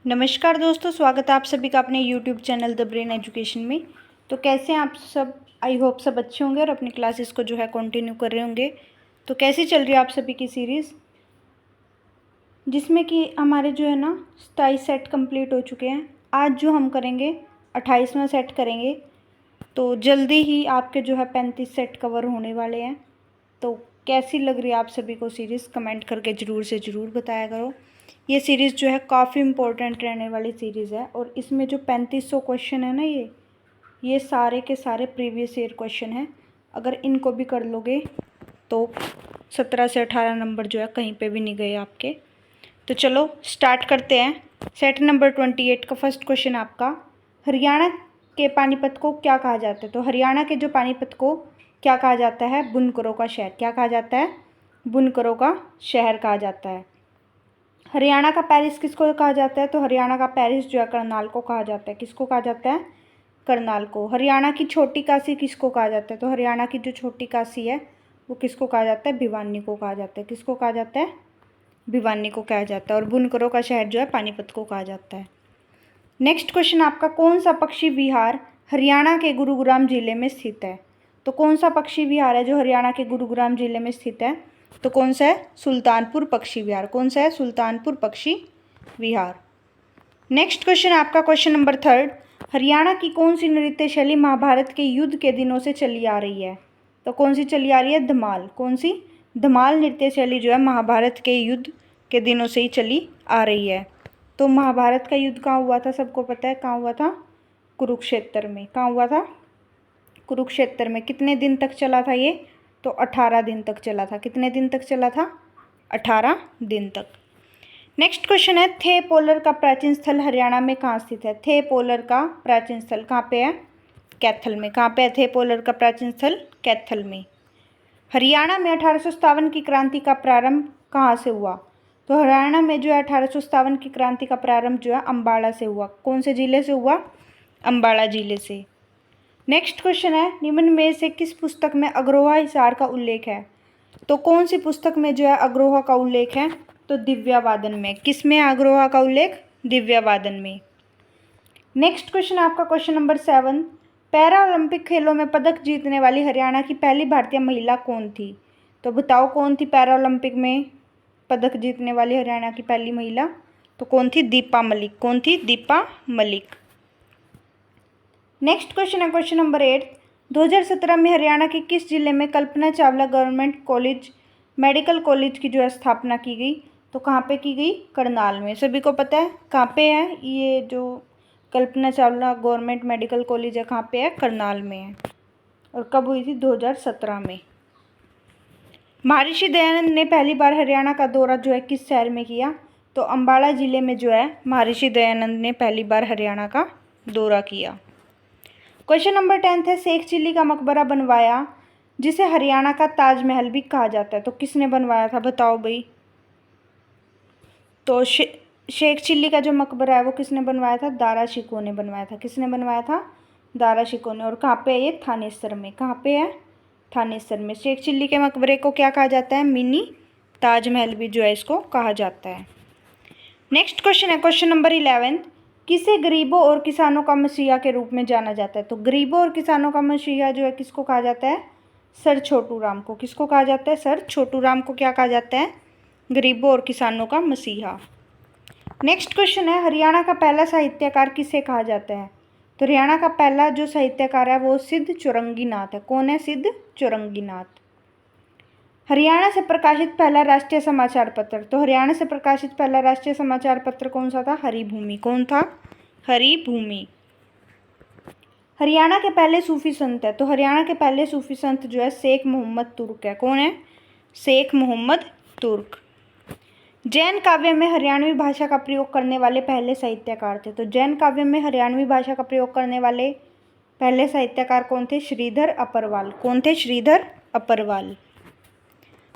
नमस्कार दोस्तों, स्वागत है आप सभी का अपने YouTube channel the brain education में। तो कैसे हैं आप सब? आई होप सब अच्छे होंगे और अपनी क्लासेस को जो है कंटिन्यू कर रहे होंगे। तो कैसी चल रही है आप सभी की सीरीज़, जिसमें कि हमारे जो है ना 27 सेट कंप्लीट हो चुके हैं। आज जो हम करेंगे 28वां सेट करेंगे। तो जल्दी ही आपके जो है 35 सेट कवर होने वाले हैं। तो कैसी लग रही है आप सभी को सीरीज़, कमेंट करके ज़रूर से ज़रूर बताया करो। ये सीरीज़ जो है काफ़ी इम्पोर्टेंट रहने वाली सीरीज़ है और इसमें जो 3500 क्वेश्चन है ना, ये सारे के सारे प्रीवियस ईयर क्वेश्चन हैं। अगर इनको भी कर लोगे तो 17 से 18 नंबर जो है कहीं पे भी नहीं गए आपके। तो चलो स्टार्ट करते हैं। सेट नंबर 28 का फर्स्ट क्वेश्चन आपका, हरियाणा के पानीपत को क्या कहा जाता है? तो हरियाणा के जो पानीपत को क्या कहा जाता है? बुनकरों का शहर। क्या कहा जाता है? बुनकरों का शहर कहा जाता है। हरियाणा का पेरिस किसको कहा जाता है? तो हरियाणा का पेरिस जो है करनाल को कहा जाता है। किसको कहा जाता है? करनाल को। हरियाणा की छोटी काशी किसको कहा जाता है? तो हरियाणा की जो छोटी काशी है वो किसको कहा जाता है? भिवानी को कहा जाता है। किसको कहा जाता है? भिवानी को कहा जाता है। और बुनकरों का शहर जो है पानीपत को कहा जाता है। नेक्स्ट क्वेश्चन आपका, कौन सा पक्षी विहार हरियाणा के गुरुग्राम जिले में स्थित है? तो कौन सा पक्षी विहार है जो हरियाणा के गुरुग्राम जिले में स्थित है? तो कौन सा है? सुल्तानपुर पक्षी विहार। कौन सा है? सुल्तानपुर पक्षी विहार। नेक्स्ट क्वेश्चन आपका, क्वेश्चन नंबर 3, हरियाणा की कौन सी नृत्य शैली महाभारत के युद्ध के दिनों से चली आ रही है? तो कौन सी चली आ रही है? धमाल। कौन सी? धमाल नृत्य शैली जो है महाभारत के युद्ध के दिनों से ही चली आ रही है। तो महाभारत का युद्ध कहाँ हुआ था? सबको पता है कहाँ हुआ था? कुरुक्षेत्र में। कहाँ हुआ था? कुरुक्षेत्र में। कितने दिन तक चला था ये? तो 18 दिन तक चला था। कितने दिन तक चला था? 18 दिन तक। नेक्स्ट क्वेश्चन है, थे पोलर का प्राचीन स्थल हरियाणा में कहाँ स्थित है? थे पोलर का प्राचीन स्थल कहाँ पे है? कैथल में। कहाँ पे है थे पोलर का प्राचीन स्थल? कैथल में। हरियाणा में 1857 की क्रांति का प्रारंभ कहाँ से हुआ? तो हरियाणा में जो है 1857 की क्रांति का प्रारंभ जो है अम्बाड़ा से हुआ। कौन से जिले से हुआ? अम्बाड़ा जिले से। नेक्स्ट क्वेश्चन है, निम्न में से किस पुस्तक में अग्रोहा हिसार का उल्लेख है? तो कौन सी पुस्तक में जो है अग्रोहा का उल्लेख है? तो दिव्यावादन में। किस में अग्रोहा का उल्लेख? दिव्यावादन में। नेक्स्ट क्वेश्चन आपका, क्वेश्चन नंबर 7, पैरा ओलंपिक खेलों में पदक जीतने वाली हरियाणा की पहली भारतीय महिला कौन थी? तो बताओ कौन थी पैरा ओलंपिक में पदक जीतने वाली हरियाणा की पहली महिला? तो कौन थी? दीपा मलिक। कौन थी? दीपा मलिक। नेक्स्ट क्वेश्चन है क्वेश्चन नंबर 8, 2017 में हरियाणा के किस जिले में Kalpana Chawla government college medical college की जो है स्थापना की गई? तो कहाँ पे की गई? करनाल में। सभी को पता है कहाँ पे है ये जो कल्पना चावला गवर्नमेंट मेडिकल कॉलेज है? कहाँ पे है? करनाल में है। और कब हुई थी? 2017 में। महर्षि दयानंद ने पहली बार हरियाणा का दौरा जो है किस शहर में किया? तो अम्बाड़ा जिले में जो है महर्षि दयानंद ने पहली बार हरियाणा का दौरा किया। क्वेश्चन नंबर 10 है, शेख चिल्ली का मकबरा बनवाया जिसे हरियाणा का ताजमहल भी कहा जाता है। तो किसने बनवाया था? बताओ भाई। तो शेख चिल्ली का जो मकबरा है वो किसने बनवाया था? दारा शिकोह ने बनवाया था। किसने बनवाया था? दारा शिकोह ने। और कहाँ पे है ये? थानेसर में। कहाँ पे है? थानेसर में। शेख चिल्ली के मकबरे को क्या कहा जाता है? मिनी ताजमहल भी जो है इसको कहा जाता है। नेक्स्ट क्वेश्चन है क्वेश्चन नंबर 11, किसे गरीबों और किसानों का मसीहा के रूप में जाना जाता है? तो गरीबों और किसानों का मसीहा जो है किसको कहा जाता है? सर छोटू राम को। किसको कहा जाता है? सर छोटू राम को क्या कहा जाता है? गरीबों और किसानों का मसीहा। नेक्स्ट क्वेश्चन है, हरियाणा का पहला साहित्यकार किसे कहा जाता है? तो हरियाणा का पहला जो साहित्यकार है वो सिद्ध चौरंगीनाथ है। कौन है? सिद्ध चौरंगीनाथ। हरियाणा से प्रकाशित पहला राष्ट्रीय समाचार पत्र। तो हरियाणा से प्रकाशित पहला राष्ट्रीय समाचार पत्र कौन सा था? हरिभूमि। कौन था? हरिभूमि। हरियाणा के पहले सूफी संत है। तो हरियाणा के पहले सूफी संत जो है शेख मोहम्मद तुर्क है। कौन है? शेख मोहम्मद तुर्क। जैन काव्य में हरियाणवी भाषा का प्रयोग करने वाले पहले साहित्यकार थे। तो जैन काव्य में हरियाणवी भाषा का प्रयोग करने वाले पहले साहित्यकार कौन थे? श्रीधर अपर्वाल। कौन थे? श्रीधर अपर्वाल।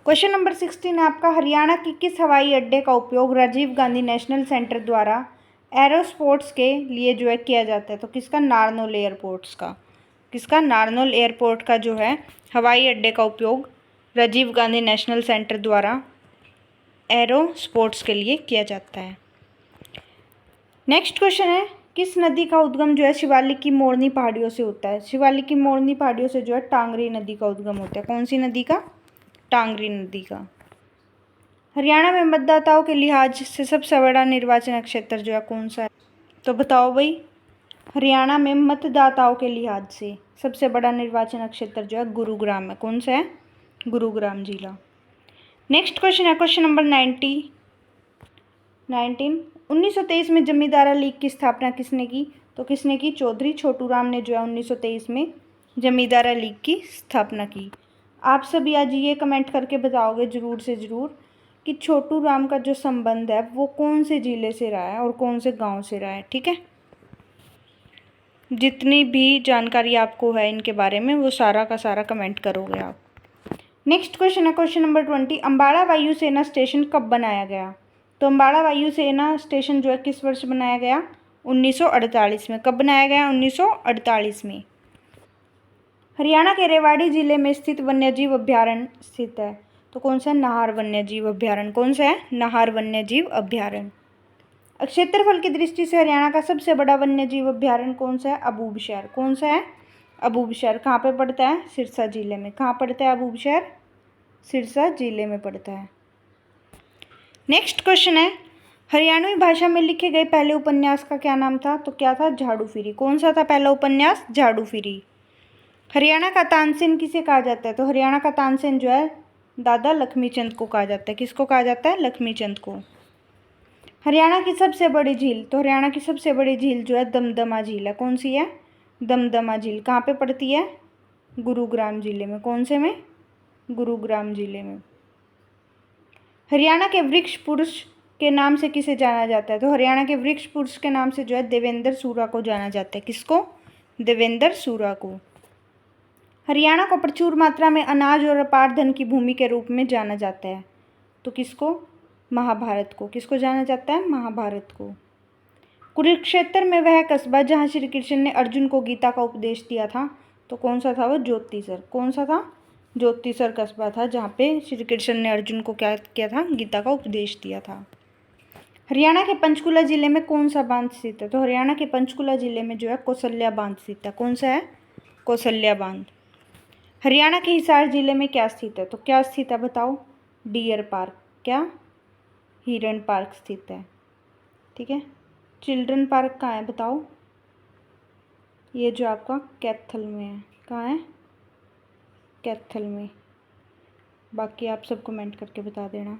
क्वेश्चन नंबर 16 है आपका, हरियाणा की किस हवाई अड्डे का उपयोग राजीव गांधी नेशनल सेंटर द्वारा एरोस्पोर्ट्स के लिए जो है किया जाता है? तो किसका? नारनौल एयरपोर्ट्स का। किसका? नारनौल एयरपोर्ट का जो है हवाई अड्डे का उपयोग राजीव गांधी नेशनल सेंटर द्वारा एरोस्पोर्ट्स के लिए किया जाता है। नेक्स्ट क्वेश्चन है, किस नदी का उद्गम जो है शिवालिक की मोरनी पहाड़ियों से होता है? शिवालिक की मोरनी पहाड़ियों से जो है टांगरी नदी का उद्गम होता है। कौन सी नदी का? टांगरी नदी का। हरियाणा में मतदाताओं के लिहाज से सबसे बड़ा निर्वाचन क्षेत्र जो है कौन सा है? तो बताओ भाई, हरियाणा में मतदाताओं के लिहाज से सबसे बड़ा निर्वाचन क्षेत्र जो है गुरुग्राम है। कौन सा है? गुरुग्राम जिला। नेक्स्ट क्वेश्चन है क्वेश्चन नंबर 19। 1923 में जमींदारा लीग की स्थापना किसने की? तो किसने की? चौधरी छोटू राम ने जो है 1923 में जमींदारा लीग की स्थापना की। आप सभी आज ये कमेंट करके बताओगे ज़रूर से ज़रूर कि छोटू राम का जो संबंध है वो कौन से ज़िले से रहा है और कौन से गांव से रहा है। ठीक है, जितनी भी जानकारी आपको है इनके बारे में वो सारा का सारा कमेंट करोगे आप। नेक्स्ट क्वेश्चन है क्वेश्चन नंबर 20। अम्बाड़ा वायुसेना स्टेशन कब बनाया गया? तो अम्बाड़ा वायुसेना स्टेशन जो है किस वर्ष बनाया गया? 1948 में। कब बनाया गया? 1948 में। हरियाणा के रेवाड़ी जिले में स्थित वन्यजीव अभ्यारण्य स्थित है। तो कौन सा? नाहर वन्यजीव अभ्यारण्य। कौन सा है? नाहर वन्यजीव अभ्यारण्य। क्षेत्रफल की दृष्टि से हरियाणा का सबसे बड़ा वन्यजीव अभ्यारण्य कौन सा है? अबूबशहर। कौन सा है? अबूबशहर। कहाँ पे पड़ता है? सिरसा जिले में। कहाँ पड़ता है अबूबशहर? सिरसा जिले में पड़ता है। नेक्स्ट क्वेश्चन है, हरियाणवी भाषा में लिखे गए पहले उपन्यास का क्या नाम था? तो क्या था? झाड़ू फिरी। कौन सा था पहला उपन्यास? झाड़ू फिरी। हरियाणा का तानसेन किसे कहा जाता है? तो हरियाणा का तानसेन जो है दादा लक्ष्मीचंद को कहा जाता है। किसको कहा जाता है? लक्ष्मीचंद को। हरियाणा की सबसे बड़ी झील? तो हरियाणा की सबसे बड़ी झील जो है दमदमा झील है। कौन सी है? दमदमा झील। कहाँ पे पड़ती है? गुरुग्राम जिले में। कौन से में? गुरुग्राम जिले में। हरियाणा के वृक्ष पुरुष के नाम से किसे जाना जाता है? तो हरियाणा के वृक्ष पुरुष के नाम से जो है देवेंद्र सूरा को जाना जाता है। किसको? देवेंद्र सूरा को। हरियाणा को प्रचुर मात्रा में अनाज और अपार धन की भूमि के रूप में जाना जाता है। तो किसको? महाभारत को। किसको जाना जाता है? महाभारत को। कुरुक्षेत्र में वह कस्बा जहाँ श्री कृष्ण ने अर्जुन को गीता का उपदेश दिया था, तो कौन सा था वो? ज्योतिसर। कौन सा था? ज्योतिसर कस्बा था जहाँ पे श्री कृष्ण ने अर्जुन को क्या किया था? गीता का उपदेश दिया था। हरियाणा के पंचकुला जिले में कौन सा बांध स्थित है? तो हरियाणा के पंचकुला जिले में जो है कौशल्या बांध स्थित है। कौन सा है? कौशल्या बांध। हरियाणा के हिसार जिले में क्या स्थित है? तो क्या स्थित है बताओ? Deer park. क्या? हिरण पार्क स्थित है। ठीक है। चिल्ड्रन पार्क कहाँ है बताओ? ये जो आपका कैथल में है। कहाँ है? कैथल में। बाकी आप सब कमेंट करके बता देना।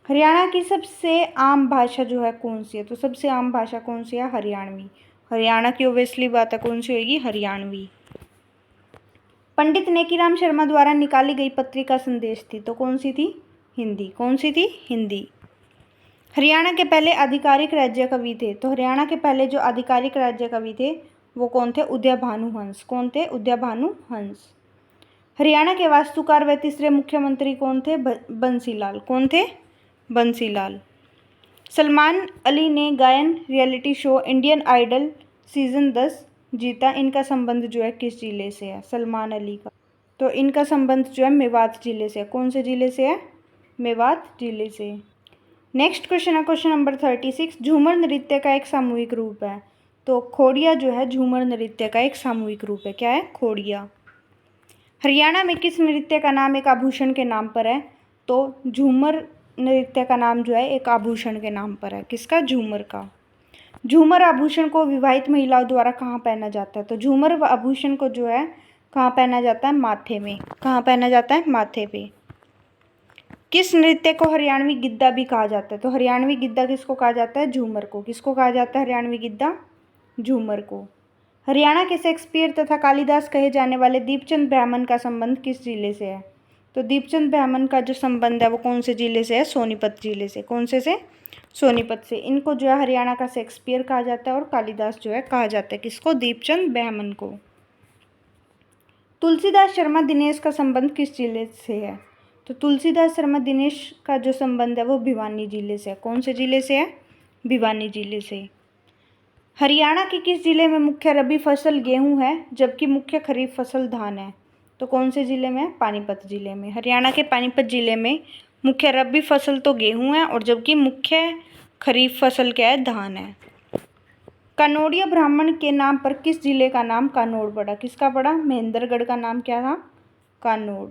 हरियाणा की सबसे आम भाषा जो है कौन सी है? तो सबसे आम भाषा कौन सी है? हरियाणवी। हरियाणा की ओबियसली बात है, कौन सी होगी? हरियाणवी। पंडित नेकीराम शर्मा द्वारा निकाली गई पत्रिका संदेश थी, तो कौन सी थी? हिंदी। कौन सी थी? हिंदी। हरियाणा के पहले आधिकारिक राज्य कवि थे, तो हरियाणा के पहले जो आधिकारिक राज्य कवि थे वो कौन थे? उदय भानु हंस। कौन थे? उदय भानु हंस। हरियाणा के वास्तुकार व तीसरे मुख्यमंत्री कौन थे? बंसीलाल। कौन थे? बंसीलाल। सलमान अली ने गायन reality show Indian Idol season 10 जीता। इनका संबंध जो है किस जिले से है? सलमान अली का। तो इनका संबंध जो है मेवात जिले से है। कौन से जिले से है? मेवात जिले से। नेक्स्ट क्वेश्चन है क्वेश्चन नंबर 36। झूमर नृत्य का एक सामूहिक रूप है। तो खोड़िया जो है झूमर नृत्य का एक सामूहिक रूप है। क्या है? खोड़िया। हरियाणा में किस नृत्य का नाम एक आभूषण के नाम पर है? तो झूमर नृत्य का नाम जो है एक आभूषण के नाम पर है। किसका? झूमर का। झूमर आभूषण को विवाहित महिलाओं द्वारा कहाँ पहना जाता है? तो झूमर आभूषण को जो है कहाँ पहना जाता है? माथे में। कहाँ पहना जाता है? माथे पे। किस नृत्य को हरियाणवी गिद्दा भी कहा जाता है? तो हरियाणवी गिद्दा किसको कहा जाता है? झूमर को। किसको कहा जाता है हरियाणवी गिद्दा? झूमर को। हरियाणा के शेक्सपियर तथा कालिदास कहे जाने वाले दीपचंद ब्राह्मण का संबंध किस जिले से है? तो दीपचंद ब्राह्मण का जो संबंध है वो कौन से जिले से है? सोनीपत जिले से। कौन से? सोनीपत से। इनको जो है हरियाणा का शेक्सपियर कहा जाता है और कालिदास जो है कहा जाता है किसको? दीपचंद ब्राह्मण को। तुलसीदास शर्मा दिनेश का संबंध किस जिले से है? तो तुलसीदास शर्मा दिनेश का जो संबंध है वो भिवानी जिले से है। कौन से जिले से है? भिवानी जिले से। हरियाणा के किस जिले में मुख्य रबी फसल गेहूं है जबकि मुख्य खरीफ फसल धान है? तो कौन से जिले में? पानीपत जिले में। हरियाणा के पानीपत जिले में मुख्य रबी फसल तो गेहूं है और जबकि मुख्य खरीफ फसल क्या है? धान है। कनौड़िया ब्राह्मण के नाम पर किस जिले का नाम कानौड़ पड़ा? किसका पड़ा? महेंद्रगढ़ का नाम क्या था? कानौड़।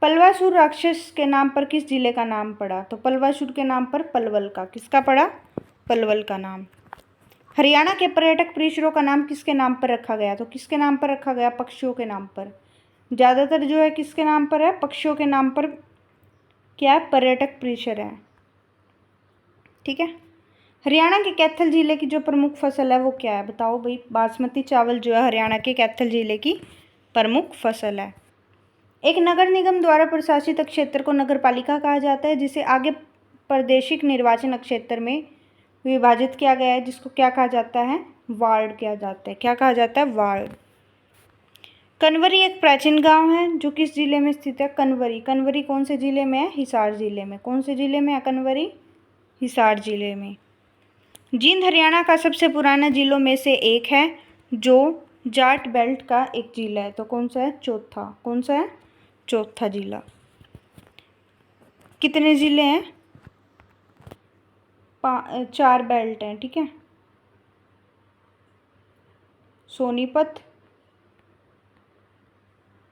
पलवासुर राक्षस के नाम पर किस जिले का नाम पड़ा? तो पलवासुर के नाम पर पलवल का। किसका पड़ा? पलवल का नाम। हरियाणा के पर्यटक परिसरों का नाम किसके नाम पर रखा गया? तो किसके नाम पर रखा गया? पक्षियों के नाम पर। ज़्यादातर जो है किसके नाम पर है? पक्षियों के नाम पर क्या है? पर्यटक परिसर है। ठीक है। हरियाणा के कैथल जिले की जो प्रमुख फसल है वो क्या है? बताओ भाई। बासमती चावल जो है हरियाणा के कैथल जिले की प्रमुख फसल है। एक नगर निगम द्वारा प्रशासित क्षेत्र को नगर पालिका कहा जाता है, जिसे आगे प्रादेशिक निर्वाचन क्षेत्र में विभाजित किया गया है, जिसको क्या कहा जाता है? वार्ड किया जाता है। क्या कहा जाता है? वार्ड। कनवरी एक प्राचीन गांव है जो किस जिले में स्थित है? कनवरी। कनवरी कौन से जिले में है? हिसार जिले में। कौन से जिले में है कनवरी? हिसार जिले में। जींद हरियाणा का सबसे पुराना जिलों में से एक है, जो जाट बेल्ट का एक जिला है। तो कौन सा है? चौथा। कौन सा है? चौथा जिला। कितने जिले हैं? 4 बेल्ट हैं। ठीक है। सोनीपत,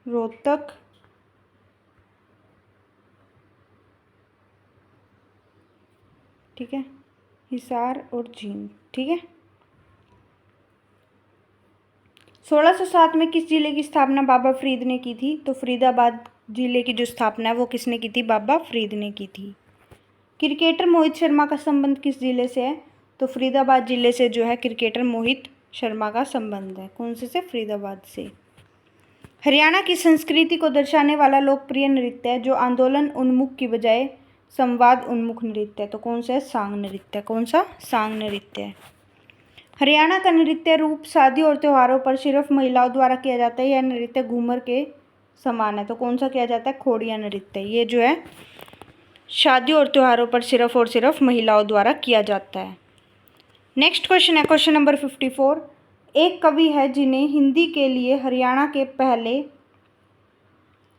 रोहतक, ठीक है, हिसार और जींद। ठीक है। 1607 में किस जिले की स्थापना बाबा फरीद ने की थी? तो फरीदाबाद जिले की जो स्थापना है वो किसने की थी? बाबा फरीद ने की थी। क्रिकेटर मोहित शर्मा का संबंध किस जिले से है? तो फरीदाबाद जिले से जो है क्रिकेटर मोहित शर्मा का संबंध है। कौन से? फरीदाबाद से। हरियाणा की संस्कृति को दर्शाने वाला लोकप्रिय नृत्य है जो आंदोलन उन्मुख की बजाय संवाद उन्मुख नृत्य है। तो कौन सा है? सांग नृत्य। कौन सा? सांग नृत्य है। हरियाणा का नृत्य रूप शादी और त्योहारों पर सिर्फ महिलाओं द्वारा किया जाता है। यह नृत्य घूमर के समान है। तो कौन सा किया जाता है? खोड़िया नृत्य। ये जो है शादी और त्योहारों पर सिर्फ और सिर्फ महिलाओं द्वारा किया जाता है। नेक्स्ट क्वेश्चन है क्वेश्चन नंबर 54। एक कवि है जिन्हें हिंदी के लिए हरियाणा के पहले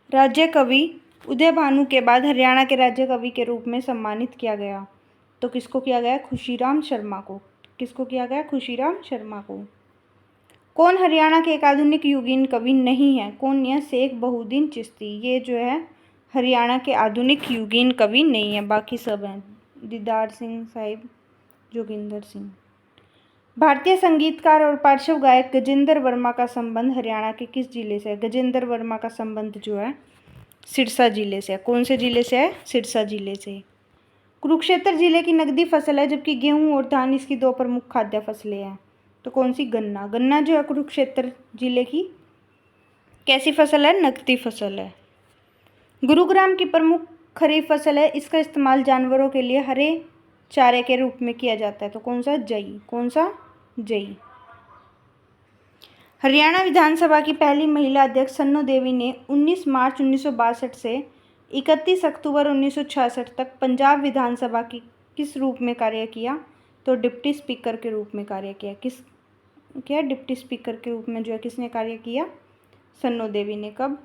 राज्य कवि उदय भानु के बाद हरियाणा के राज्य कवि के रूप में सम्मानित किया गया। तो किसको किया गया? खुशीराम शर्मा को। किसको किया गया? खुशीराम शर्मा को। कौन हरियाणा के एक आधुनिक युगीन कवि नहीं है? कौन है? शेख बहुद्दीन चिश्ती। ये जो है हरियाणा के आधुनिक युगीन कवि नहीं है, बाकी सब हैं। दीदार सिंह साहिब, जोगिंदर सिंह। भारतीय संगीतकार और पार्श्व गायक गजेंद्र वर्मा का संबंध हरियाणा के किस जिले से है? गजेंद्र वर्मा का संबंध जो है सिरसा जिले से है। कौन से जिले से है? सिरसा जिले से। कुरुक्षेत्र जिले की नकदी फसल है, जबकि गेहूं और धान इसकी 2 प्रमुख खाद्य फसलें हैं। तो कौन सी? गन्ना। गन्ना जो है कुरुक्षेत्र जिले की कैसी फसल है? नकदी फसल है। गुरुग्राम की प्रमुख खरीफ फसल है, इसका इस्तेमाल जानवरों के लिए हरे चारे के रूप में किया जाता है। तो कौन सा? जई। कौन सा? जई। हरियाणा विधानसभा की पहली महिला अध्यक्ष सन्नो देवी ने 19 मार्च 1962 से 31 अक्टूबर 1966 तक पंजाब विधानसभा की किस रूप में कार्य किया? तो डिप्टी स्पीकर के रूप में कार्य किया। क्या? डिप्टी स्पीकर के रूप में जो है किसने कार्य किया? सन्नो देवी ने। कब?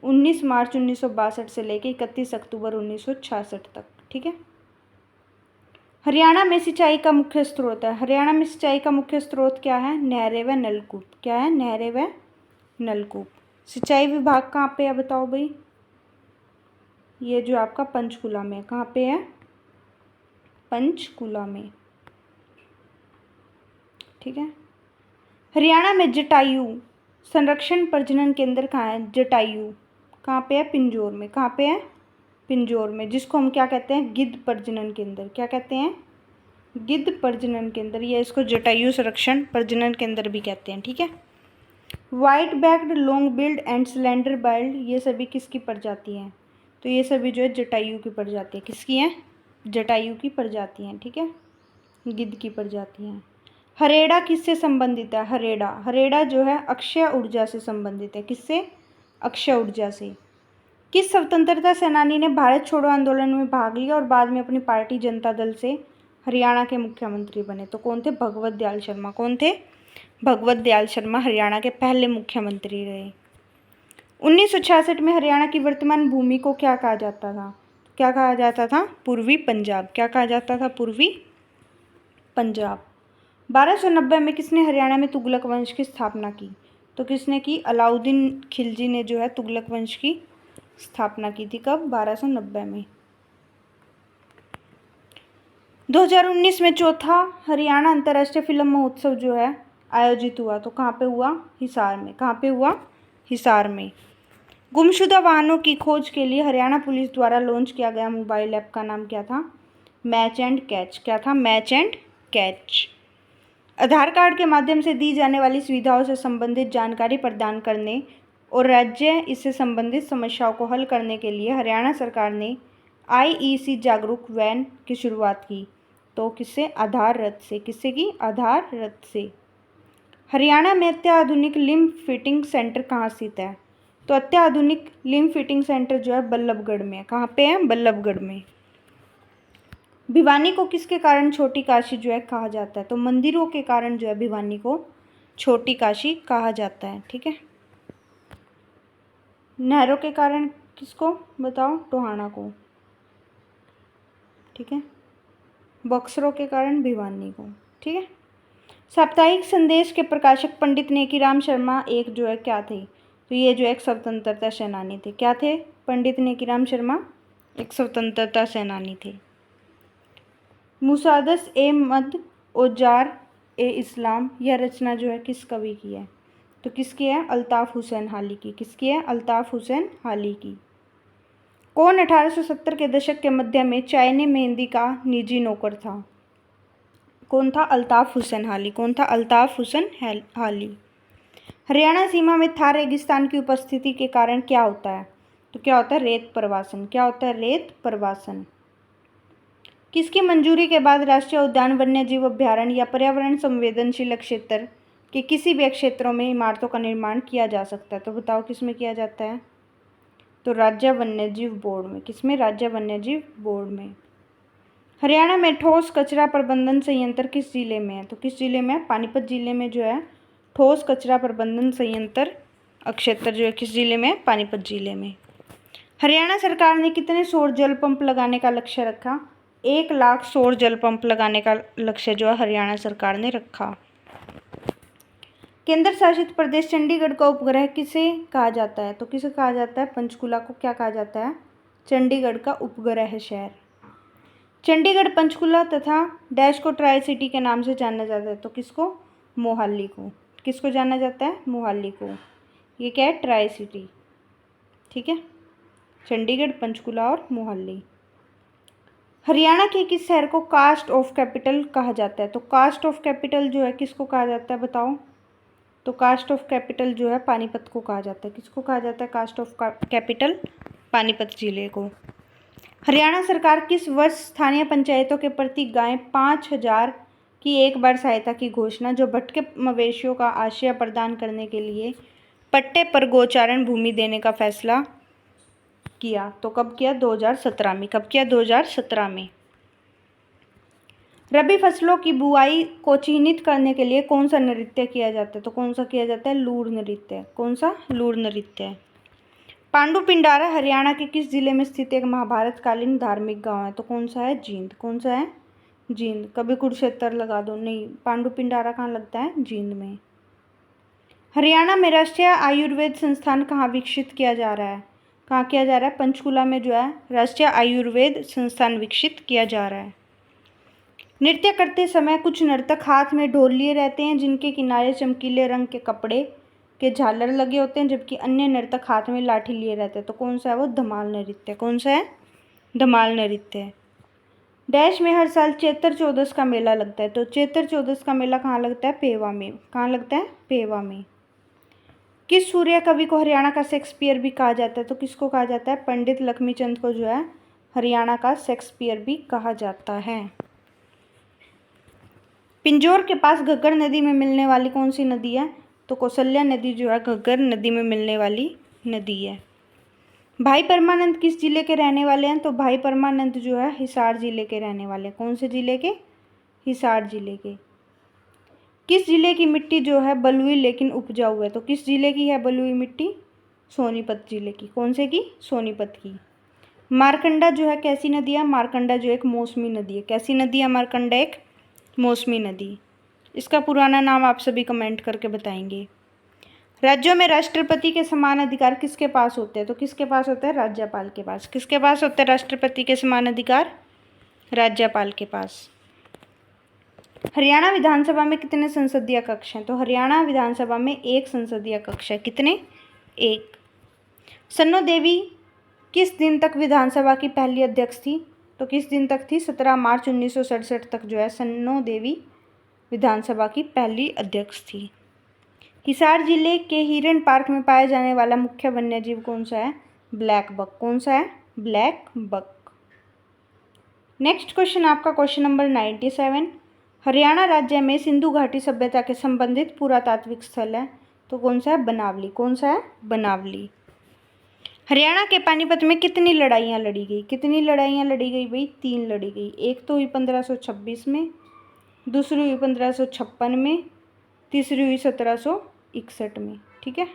19 मार्च 1962 से लेकर 31 अक्टूबर 1966 तक। ठीक है। हरियाणा में सिंचाई का मुख्य स्रोत है। हरियाणा में सिंचाई का मुख्य स्रोत क्या है? नहरें व नलकूप। क्या है? नहरें व नलकूप। सिंचाई विभाग कहाँ पे है? बताओ भाई। ये जो आपका पंचकुला में। कहाँ पे है? पंचकुला में। ठीक है। हरियाणा में जटायु संरक्षण प्रजनन केंद्र कहाँ है? जटायु कहाँ पे है? पिंजौर में। कहाँ पे है? पिंजौर में, जिसको हम क्या कहते हैं? गिद्ध प्रजनन केंद्र। क्या कहते हैं? गिद्ध प्रजनन केंद्र। या इसको जटायु संरक्षण प्रजनन केंद्र भी कहते हैं। ठीक है। White backed, long build and slender billed, ये सभी किसकी प्रजाति हैं? तो ये सभी जो है जटायु की प्रजाति है। किसकी हैं? जटायु की प्रजाति हैं। ठीक है। गिद्ध की प्रजाति हैं। हरेड़ा किससे संबंधित है? हरेड़ा। हरेड़ा जो है अक्षय ऊर्जा से संबंधित है। किससे? अक्षय ऊर्जा से। किस स्वतंत्रता सेनानी ने भारत छोड़ो आंदोलन में भाग लिया और बाद में अपनी पार्टी जनता दल से हरियाणा के मुख्यमंत्री बने? तो कौन थे? भगवत दयाल शर्मा। कौन थे? भगवत दयाल शर्मा हरियाणा के पहले मुख्यमंत्री रहे। 1966 में हरियाणा की वर्तमान भूमि को क्या कहा जाता था? क्या कहा जाता था? पूर्वी पंजाब। क्या कहा जाता था? पूर्वी पंजाब। 1290 में किसने हरियाणा में तुगलक वंश की स्थापना की? तो किसने की? अलाउद्दीन खिलजी ने जो है तुगलक वंश की स्थापना की थी। कब? 1290 में। 2019 में चौथा हरियाणा अंतर्राष्ट्रीय फिल्म महोत्सव जो है आयोजित हुआ। तो कहाँ पे हुआ? हिसार में। कहाँ पे हुआ? हिसार में। गुमशुदा वाहनों की खोज के लिए हरियाणा पुलिस द्वारा लॉन्च किया गया मोबाइल ऐप का नाम क्या था? Match and catch. क्या था? Match and catch. Aadhaar card के माध्यम से दी जाने वाली सुविधाओं से संबंधित जानकारी प्रदान करने और राज्य इससे संबंधित समस्याओं को हल करने के लिए हरियाणा सरकार ने IEC जागरूक वैन की शुरुआत की। तो किससे? आधार रथ से। किससे की? आधार रथ से। हरियाणा में अत्याधुनिक लिम्फ फिटिंग सेंटर कहाँ स्थित है? तो अत्याधुनिक लिम्फ फिटिंग सेंटर जो है बल्लभगढ़ में है। कहाँ पे है? बल्लभगढ़ में। भिवानी को किसके कारण छोटी काशी जो है कहा जाता है? तो मंदिरों के कारण जो है भिवानी को छोटी काशी कहा जाता है। ठीक है। नहरों के कारण किसको? बताओ। टोहाना को। ठीक है। बक्सरों के कारण भिवानी को। ठीक है। साप्ताहिक संदेश के प्रकाशक पंडित नेकीराम शर्मा एक जो है क्या थे? तो ये जो एक स्वतंत्रता सेनानी थे। क्या थे? पंडित नेकीराम शर्मा एक स्वतंत्रता सेनानी थे। मुसादस ए मद औजार ए इस्लाम यह रचना जो है किस कवि की है? तो किसकी है? अल्ताफ़ हुसैन हाली की। किसकी है? अल्ताफ़ हुसैन हाली की। कौन 1870 के दशक के मध्य में चाइने मेहंदी का निजी नौकर था? कौन था? अल्ताफ़ हुसैन हाली। कौन था? अल्ताफ़ हुसैन हाली। हरियाणा सीमा में थार रेगिस्तान की उपस्थिति के कारण क्या होता है? तो क्या होता है? रेत प्रवासन। क्या होता है? रेत प्रवासन। किसकी मंजूरी के बाद राष्ट्रीय उद्यान वन्यजीव अभ्यारण्य या पर्यावरण संवेदनशील क्षेत्र के किसी भी क्षेत्रों में इमारतों का निर्माण किया जा सकता है? तो बताओ किसमें किया जाता है? तो राज्य वन्यजीव बोर्ड में। किसमें? राज्य वन्यजीव बोर्ड में। हरियाणा में ठोस कचरा प्रबंधन संयंत्र किस जिले में है? तो किस जिले में है? पानीपत जिले में जो है ठोस कचरा प्रबंधन संयंत्र क्षेत्र जो है किस जिले में है? पानीपत जिले में। हरियाणा सरकार ने कितने सौर जल पंप लगाने का लक्ष्य रखा? 1 लाख सौर जल पंप लगाने का लक्ष्य जो है हरियाणा सरकार ने रखा। केंद्र शासित प्रदेश चंडीगढ़ का उपग्रह किसे कहा जाता है? तो किसे कहा जाता है? पंचकुला को क्या कहा जाता है? चंडीगढ़ का उपग्रह शहर। चंडीगढ़ पंचकुला तथा डैश को ट्राई सिटी के नाम से जाना जाता है। तो किसको? मोहाली को। किसको जाना जाता है? मोहाली को। ये क्या है? Tri city. ठीक है। चंडीगढ़, पंचकुला और मोहाली। हरियाणा के किस शहर को कास्ट ऑफ कैपिटल कहा जाता है? तो कास्ट ऑफ कैपिटल जो है किसको कहा जाता है? बताओ। तो कास्ट ऑफ कैपिटल जो है पानीपत को कहा जाता है। किसको कहा जाता है? कास्ट ऑफ कैपिटल पानीपत जिले को। हरियाणा सरकार किस वर्ष स्थानीय पंचायतों के प्रति गाय 5000 की एक बार सहायता की घोषणा जो भटके मवेशियों का आश्रय प्रदान करने के लिए पट्टे पर गोचारण भूमि देने का फैसला किया? तो कब किया? 2017 में। कब किया? 2017 में। रबी फसलों की बुआई को चिन्हित करने के लिए कौन सा नृत्य किया जाता है? तो कौन सा किया जाता है? लूर नृत्य। कौन सा? लूर नृत्य। पांडु पिंडारा हरियाणा के किस जिले में स्थित एक महाभारत कालीन धार्मिक गांव है? तो कौन सा है? जींद। कौन सा है? जींद। कभी कुरुक्षेत्र लगा दो। नहीं, पांडु पिंडारा कहाँ लगता है? जींद में। हरियाणा में राष्ट्रीय आयुर्वेद संस्थान कहाँ विकसित किया जा रहा है? कहाँ किया जा रहा है? पंचकुला में जो है राष्ट्रीय आयुर्वेद संस्थान विकसित किया जा रहा है। नृत्य करते समय कुछ नर्तक हाथ में ढोल लिए रहते हैं जिनके किनारे चमकीले रंग के कपड़े के झालर लगे होते हैं, जबकि अन्य नर्तक हाथ में लाठी लिए रहते हैं। तो कौन सा है वो? धमाल नृत्य। कौन सा है? धमाल नृत्य। डैश में हर साल चैत्र चौदस का मेला लगता है। तो चैत्र चौदस का मेला कहाँ लगता है? पेवा में। कहाँ लगता है? पेवा में। किस सूर्य कवि को हरियाणा का शेक्सपियर भी कहा जाता है? तो किसको कहा जाता है? पंडित लक्ष्मीचंद को जो है हरियाणा का शेक्सपियर भी कहा जाता है। पिंजौर के पास घग्गर नदी में मिलने वाली कौन सी नदी है? तो कौशल्या नदी जो है घग्गर नदी में मिलने वाली नदी है। भाई परमानंद किस जिले के रहने वाले हैं? तो भाई परमानंद जो है हिसार जिले के रहने वाले हैं। कौन से जिले के? हिसार जिले के। किस जिले की मिट्टी जो है बलुई लेकिन उपजाऊ है? तो किस जिले की है बलुई मिट्टी? सोनीपत जिले की। कौन से की? सोनीपत की। मारकंडा जो है कैसी नदी है? मारकंडा जो एक मौसमी नदी है। कैसी नदी है मारकंडा? एक मौसमी नदी। इसका पुराना नाम आप सभी कमेंट करके बताएंगे। राज्यों में राष्ट्रपति के समान अधिकार किसके पास होते हैं? तो किसके पास होता है? राज्यपाल के पास। किसके पास होते हैं राष्ट्रपति के समान अधिकार? राज्यपाल के पास। हरियाणा विधानसभा में कितने संसदीय कक्ष हैं? तो हरियाणा विधानसभा में 1 संसदीय कक्ष है। कितने? 1। सन्नो देवी किस दिन तक विधानसभा की पहली अध्यक्ष थी? तो किस दिन तक थी? 17 मार्च 1967 तक जो है सन्नो देवी विधानसभा की पहली अध्यक्ष थी। हिसार जिले के हिरन पार्क में पाया जाने वाला मुख्य वन्यजीव कौन सा है? Black buck. कौन सा है? Black buck. नेक्स्ट क्वेश्चन आपका क्वेश्चन नंबर 97। हरियाणा राज्य में सिंधु घाटी सभ्यता के संबंधित पुरातात्विक स्थल है। तो कौन सा है? बनावली। कौन सा है? बनावली। हरियाणा के पानीपत में कितनी लड़ाइयाँ लड़ी गई? कितनी लड़ाइयाँ लड़ी गई भाई? 3 लड़ी गई। एक तो हुई 1526 में, दूसरी हुई 1556 में, तीसरी हुई 1761 में। ठीक है।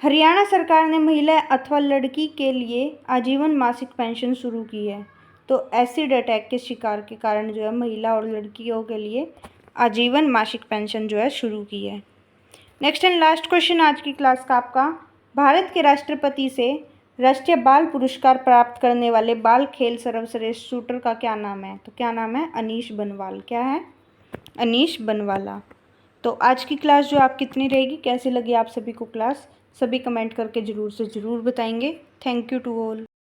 हरियाणा सरकार ने महिला अथवा लड़की के लिए आजीवन मासिक पेंशन शुरू की है। तो एसिड अटैक के शिकार के कारण जो है महिला और लड़कियों के लिए आजीवन मासिक पेंशन जो है शुरू की है। नेक्स्ट एंड लास्ट क्वेश्चन आज की क्लास का आपका, भारत के राष्ट्रपति से राष्ट्रीय बाल पुरस्कार प्राप्त करने वाले बाल खेल सर्वश्रेष्ठ शूटर का क्या नाम है? तो क्या नाम है? अनीश बनवाल। क्या है? अनीश बनवाला। तो आज की क्लास जो आप कितनी रहेगी, कैसी लगी आप सभी को क्लास, सभी कमेंट करके ज़रूर से ज़रूर बताएंगे। Thank you to all.